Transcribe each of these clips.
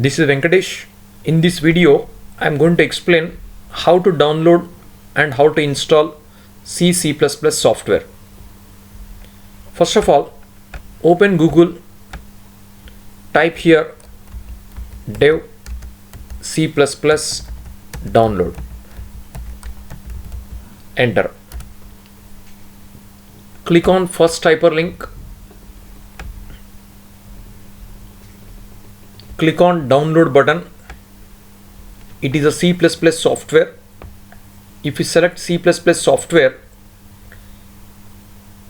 This is Venkatesh. In this video, I am going to explain how to download and how to install C++ software. First of all, open Google, type here dev C++ download. Enter. Click on first hyperlink. Click on download button. It is a C++ software. If you select C++ software,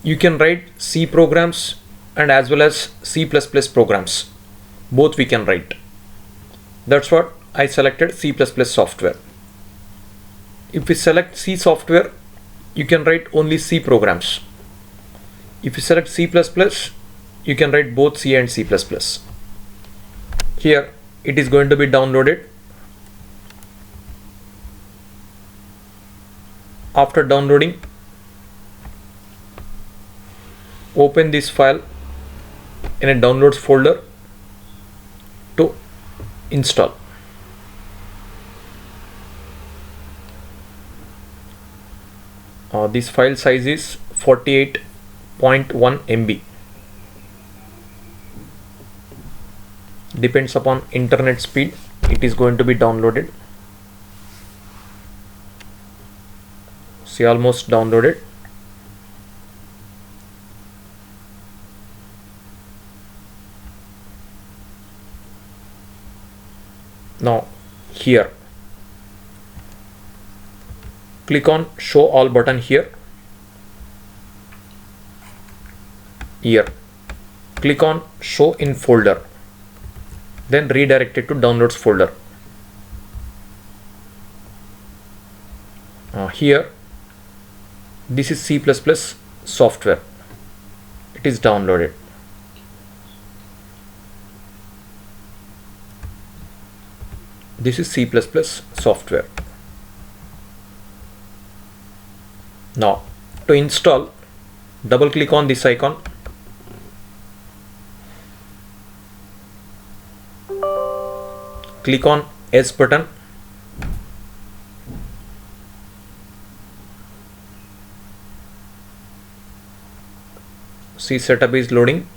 you can write C programs and as well as C++ programs. Both we can write. That's what I selected C++ software. If we select C software, you can write only C programs. If you select C++, you can write both C and C++. Here it is going to be downloaded. After downloading, open this file in a downloads folder to install. This file size is 48.1 MB. Depends upon internet speed, it is going to be downloaded. See, almost downloaded. Now here, click on show all button here. Here, click on show in folder. Then redirect it to downloads folder. Here, this is C++ software. It is downloaded. This is C++ software. Now, to install, double click on this icon. Click on S button. See, setup is loading.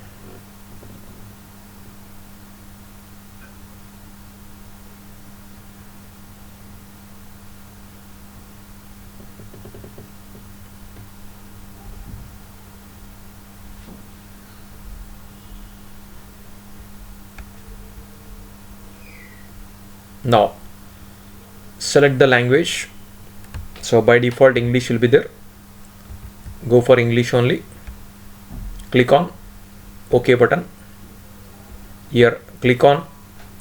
Now select the language. So by default English will be there. Go for English only. Click on OK button. Here click on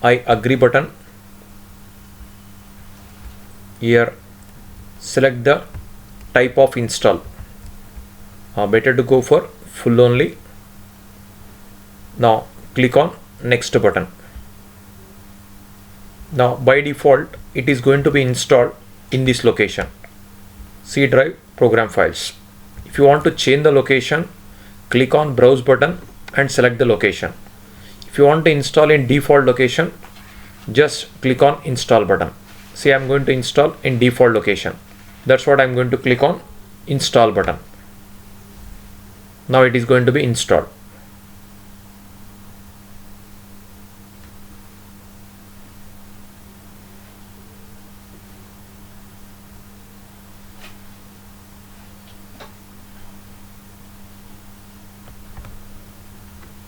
I agree button. Here select the type of install. Better to go for full only. Now click on next button. Now by default it is going to be installed in this location, C drive program files. If you want to change the location, click on browse button and select the location. If you want to install in default location, just click on install button. See, I'm going to install in default location. That's what I'm going to click on install button. Now it is going to be installed.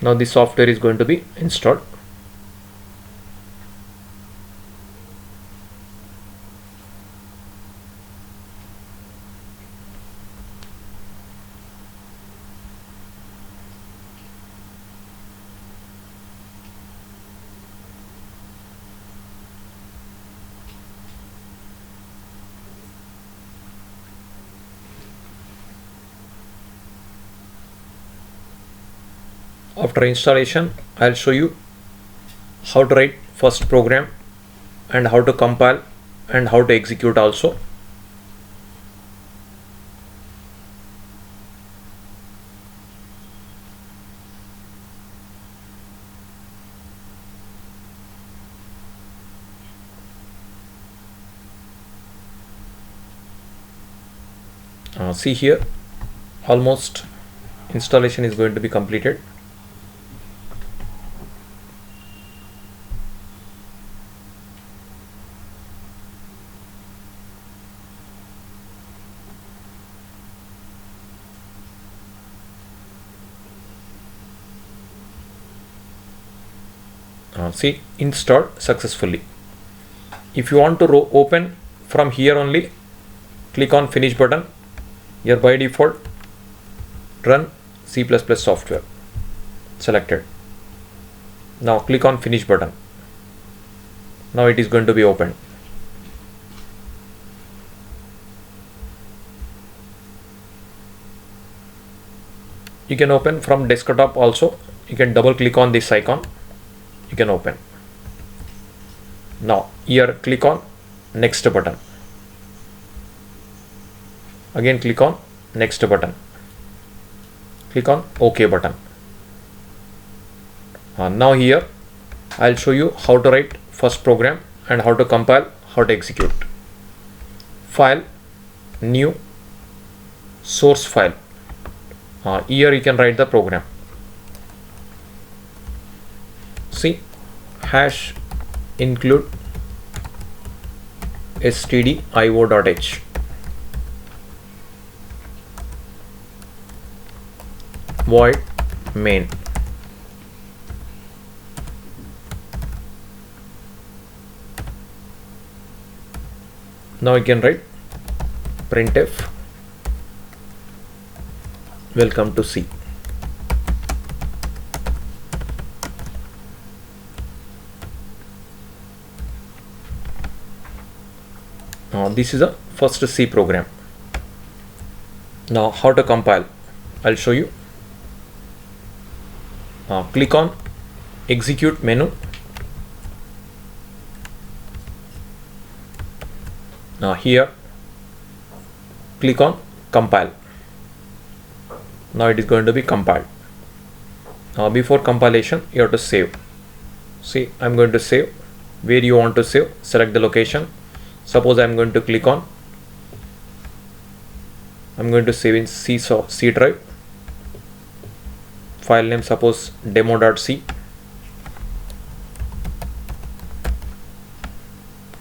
Now the software is going to be installed. After installation, I'll show you how to write first program and how to compile and how to execute also. See here, almost installation is going to be completed. See, installed successfully. If you want to open from here only, click on finish button. Here by default run C++ software selected. Now click on finish button. Now it is going to be opened. You can open from desktop also. You can double click on this icon. You can open. Now here click on next button. Again click on next button. Click on OK button. Now here I'll show you how to write first program and how to compile, how to execute. File, new, source file. Here you can write the program. See, hash include stdio.h. Void main. Now you can write printf welcome to C. This is a first C program. Now how to compile, I'll show you. Click on execute menu. Here click on compile. Now it is going to be compiled. Before compilation you have to save. See, I'm going to save. Where you want to save, select the location. Suppose I'm going to click on, I'm going to save in C drive. File name suppose demo.c.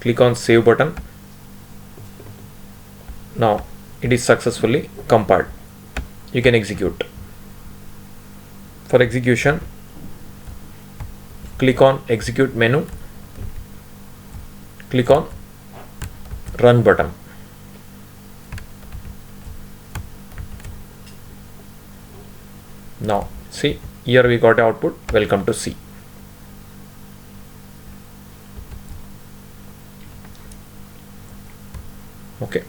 Click on save button. Now it is successfully compiled. You can execute. For execution, click on execute menu. Click on run button. Now see, here we got output welcome to C. Okay.